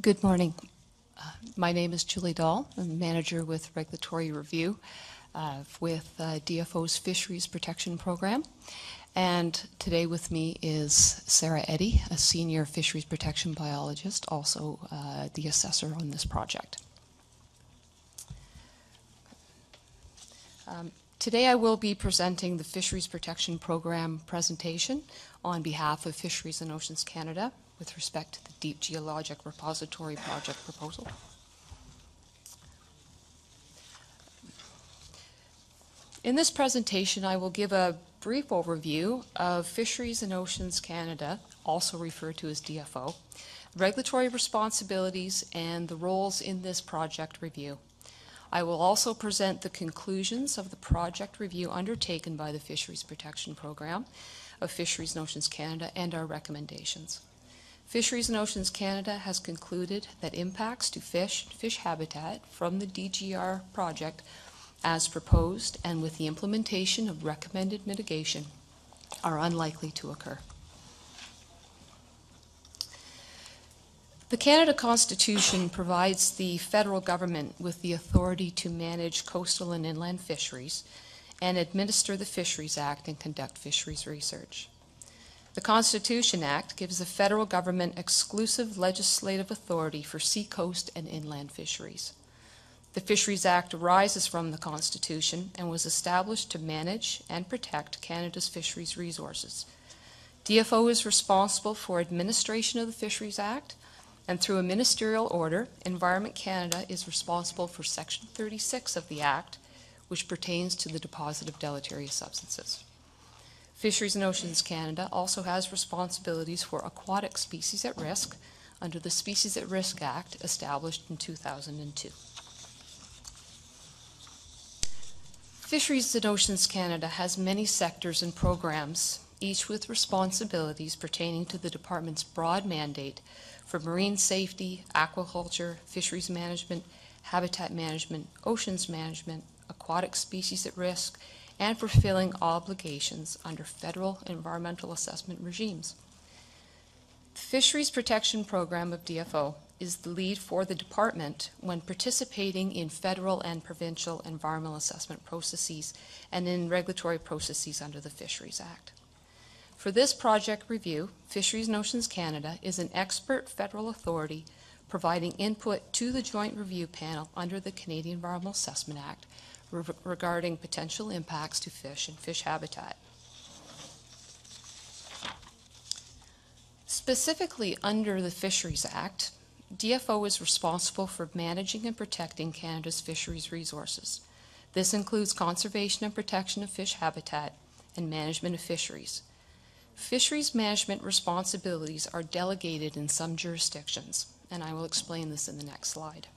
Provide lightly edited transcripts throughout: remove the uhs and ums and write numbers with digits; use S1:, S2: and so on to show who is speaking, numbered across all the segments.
S1: Good morning. My name is Julie Dahl. I'm manager with Regulatory Review with DFO's Fisheries Protection Program. And today with me is Sarah Eddy, a senior fisheries protection biologist, also the assessor on this project. Today I will be presenting the Fisheries Protection Program presentation on behalf of Fisheries and Oceans Canada with respect to the Deep Geologic Repository project proposal. In this presentation, I will give a brief overview of Fisheries and Oceans Canada, also referred to as DFO, regulatory responsibilities, and the roles in this project review. I will also present the conclusions of the project review undertaken by the Fisheries Protection Program of Fisheries and Oceans Canada and our recommendations. Fisheries and Oceans Canada has concluded that impacts to fish habitat from the DGR project as proposed and with the implementation of recommended mitigation are unlikely to occur. The Canada Constitution provides the federal government with the authority to manage coastal and inland fisheries and administer the Fisheries Act and conduct fisheries research. The Constitution Act gives the federal government exclusive legislative authority for seacoast and inland fisheries. The Fisheries Act arises from the Constitution and was established to manage and protect Canada's fisheries resources. DFO is responsible for administration of the Fisheries Act, and through a ministerial order, Environment Canada is responsible for Section 36 of the Act, which pertains to the deposit of deleterious substances. Fisheries and Oceans Canada also has responsibilities for aquatic species at risk under the Species at Risk Act established in 2002. Fisheries and Oceans Canada has many sectors and programs, each with responsibilities pertaining to the department's broad mandate for marine safety, aquaculture, fisheries management, habitat management, oceans management, aquatic species at risk, and fulfilling obligations under federal environmental assessment regimes. The Fisheries Protection Program of DFO is the lead for the department when participating in federal and provincial environmental assessment processes and in regulatory processes under the Fisheries Act. For this project review, Fisheries and Oceans Canada is an expert federal authority providing input to the Joint Review Panel under the Canadian Environmental Assessment Act regarding potential impacts to fish and fish habitat. Specifically under the Fisheries Act, DFO is responsible for managing and protecting Canada's fisheries resources. This includes conservation and protection of fish habitat and management of fisheries. Fisheries management responsibilities are delegated in some jurisdictions, and I will explain this in the next slide.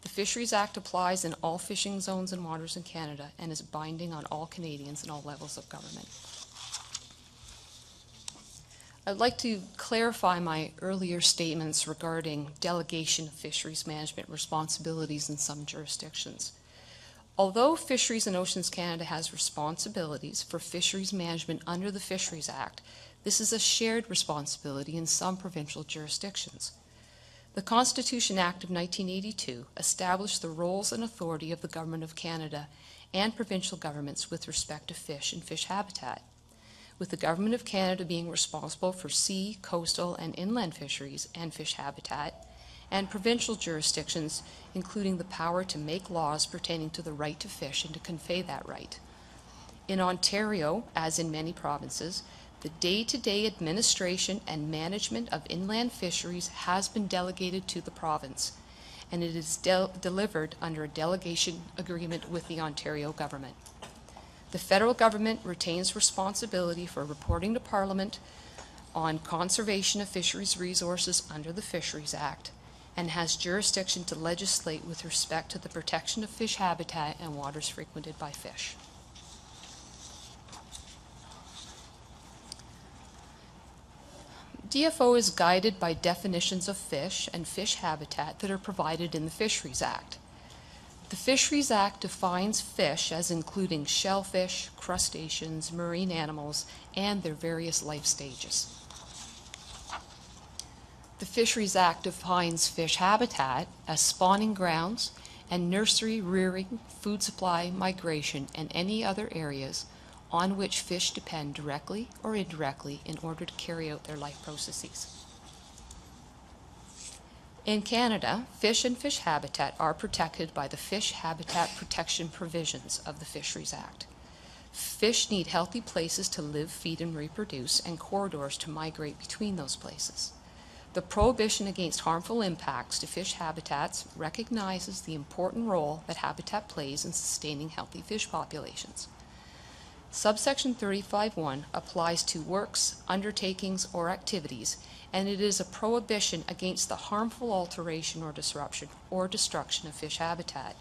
S1: The Fisheries Act applies in all fishing zones and waters in Canada and is binding on all Canadians and all levels of government. I'd like to clarify my earlier statements regarding delegation of fisheries management responsibilities in some jurisdictions. Although Fisheries and Oceans Canada has responsibilities for fisheries management under the Fisheries Act, this is a shared responsibility in some provincial jurisdictions. The Constitution Act of 1982 established the roles and authority of the Government of Canada and provincial governments with respect to fish and fish habitat, with the Government of Canada being responsible for sea, coastal, and inland fisheries and fish habitat, and provincial jurisdictions including the power to make laws pertaining to the right to fish and to convey that right. In Ontario, as in many provinces, the day-to-day administration and management of inland fisheries has been delegated to the province, and it is delivered under a delegation agreement with the Ontario government. The federal government retains responsibility for reporting to Parliament on conservation of fisheries resources under the Fisheries Act and has jurisdiction to legislate with respect to the protection of fish habitat and waters frequented by fish. DFO is guided by definitions of fish and fish habitat that are provided in the Fisheries Act. The Fisheries Act defines fish as including shellfish, crustaceans, marine animals, and their various life stages. The Fisheries Act defines fish habitat as spawning grounds and nursery, rearing, food supply, migration, and any other areas on which fish depend directly or indirectly in order to carry out their life processes. In Canada, fish and fish habitat are protected by the Fish Habitat Protection provisions of the Fisheries Act. Fish need healthy places to live, feed, and reproduce, and corridors to migrate between those places. The prohibition against harmful impacts to fish habitats recognizes the important role that habitat plays in sustaining healthy fish populations. Subsection 35(1) applies to works, undertakings, or activities, and it is a prohibition against the harmful alteration or disruption or destruction of fish habitat.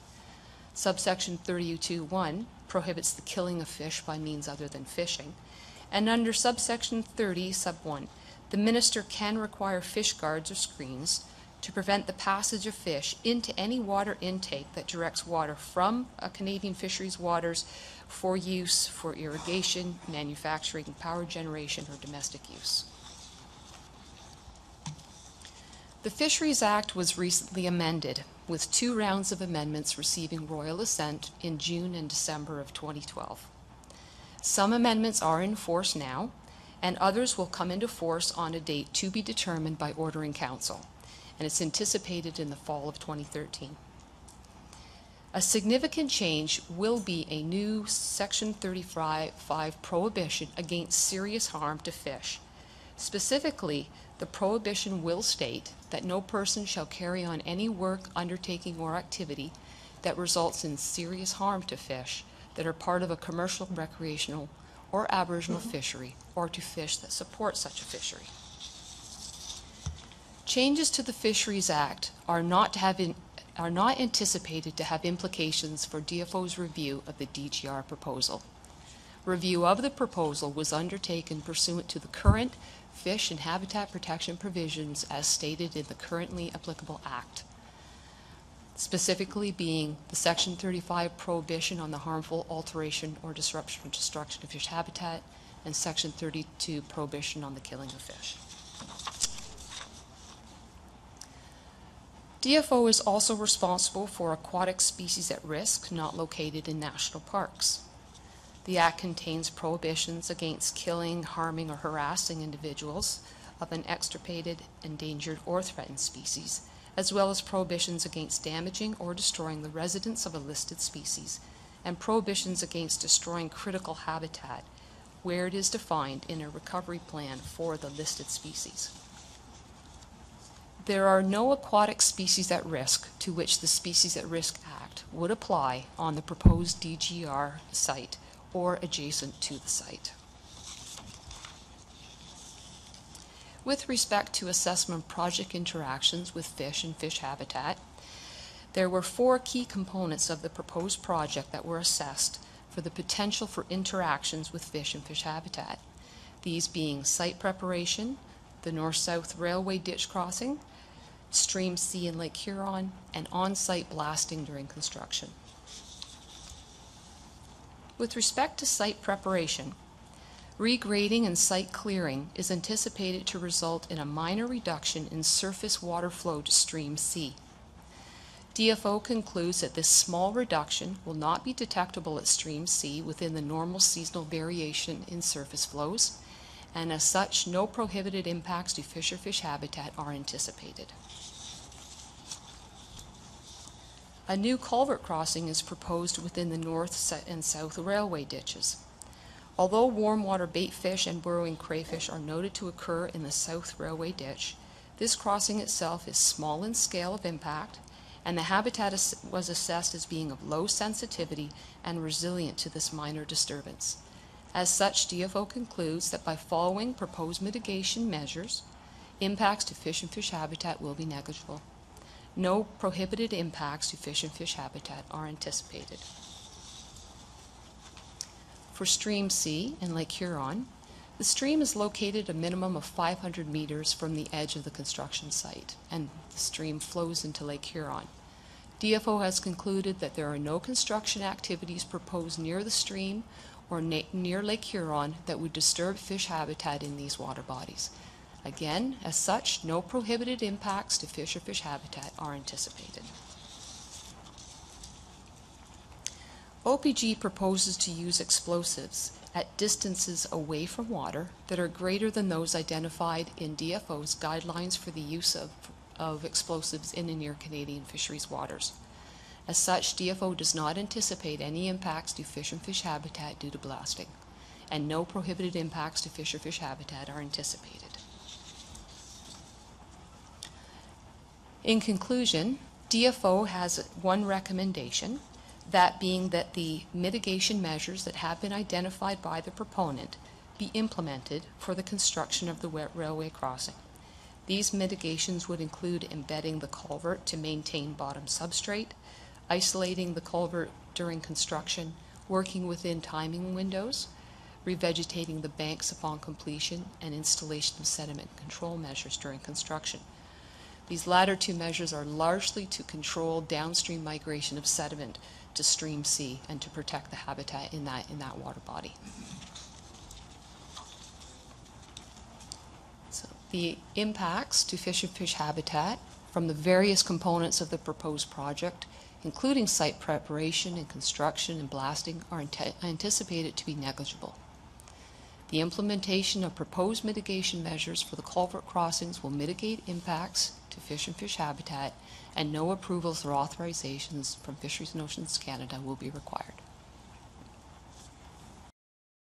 S1: Subsection 32(1) prohibits the killing of fish by means other than fishing, and under subsection 30 sub 1, the minister can require fish guards or screens to prevent the passage of fish into any water intake that directs water from a Canadian fisheries waters for use for irrigation, manufacturing, power generation, or domestic use. The Fisheries Act was recently amended, with 2 rounds of amendments receiving royal assent in June and December of 2012. Some amendments are in force now, and others will come into force on a date to be determined by ordering council, and it's anticipated in the fall of 2013. A significant change will be a new Section 35(5) prohibition against serious harm to fish. Specifically, the prohibition will state that no person shall carry on any work, undertaking, or activity that results in serious harm to fish that are part of a commercial, recreational, or aboriginal fishery, or to fish that support such a fishery. Changes to the Fisheries Act are not anticipated to have implications for DFO's review of the DGR proposal. Review of the proposal was undertaken pursuant to the current fish and habitat protection provisions as stated in the currently applicable Act, specifically being the Section 35 prohibition on the harmful alteration or disruption or destruction of fish habitat, and Section 32 prohibition on the killing of fish. DFO is also responsible for aquatic species at risk not located in national parks. The Act contains prohibitions against killing, harming, or harassing individuals of an extirpated, endangered, or threatened species, as well as prohibitions against damaging or destroying the residents of a listed species, and prohibitions against destroying critical habitat where it is defined in a recovery plan for the listed species. There are no aquatic species at risk to which the Species at Risk Act would apply on the proposed DGR site or adjacent to the site. With respect to assessment project interactions with fish and fish habitat, there were 4 key components of the proposed project that were assessed for the potential for interactions with fish and fish habitat, these being site preparation, the north-south railway ditch crossing, stream C in Lake Huron, and on-site blasting during construction. With respect to site preparation, regrading and site clearing is anticipated to result in a minor reduction in surface water flow to stream C. DFO concludes that this small reduction will not be detectable at stream C within the normal seasonal variation in surface flows, and as such, no prohibited impacts to fish or fish habitat are anticipated. A new culvert crossing is proposed within the north and south railway ditches. Although warm water bait fish and burrowing crayfish are noted to occur in the south railway ditch, this crossing itself is small in scale of impact, and the habitat was assessed as being of low sensitivity and resilient to this minor disturbance. As such, DFO concludes that by following proposed mitigation measures, impacts to fish and fish habitat will be negligible. No prohibited impacts to fish and fish habitat are anticipated. For stream C in Lake Huron, the stream is located a minimum of 500 meters from the edge of the construction site, and the stream flows into Lake Huron. DFO has concluded that there are no construction activities proposed near the stream or near Lake Huron that would disturb fish habitat in these water bodies. Again, as such, no prohibited impacts to fish or fish habitat are anticipated. OPG proposes to use explosives at distances away from water that are greater than those identified in DFO's guidelines for the use of explosives in and near Canadian fisheries waters. As such, DFO does not anticipate any impacts to fish and fish habitat due to blasting, and no prohibited impacts to fish or fish habitat are anticipated. In conclusion, DFO has one recommendation, that being that the mitigation measures that have been identified by the proponent be implemented for the construction of the railway crossing. These mitigations would include embedding the culvert to maintain bottom substrate, isolating the culvert during construction, working within timing windows, revegetating the banks upon completion, and installation of sediment control measures during construction. These latter two measures are largely to control downstream migration of sediment to stream C and to protect the habitat in that water body. So the impacts to fish and fish habitat from the various components of the proposed project, including site preparation and construction and blasting, are anticipated to be negligible. The implementation of proposed mitigation measures for the culvert crossings will mitigate impacts to fish and fish habitat, and no approvals or authorizations from Fisheries and Oceans Canada will be required.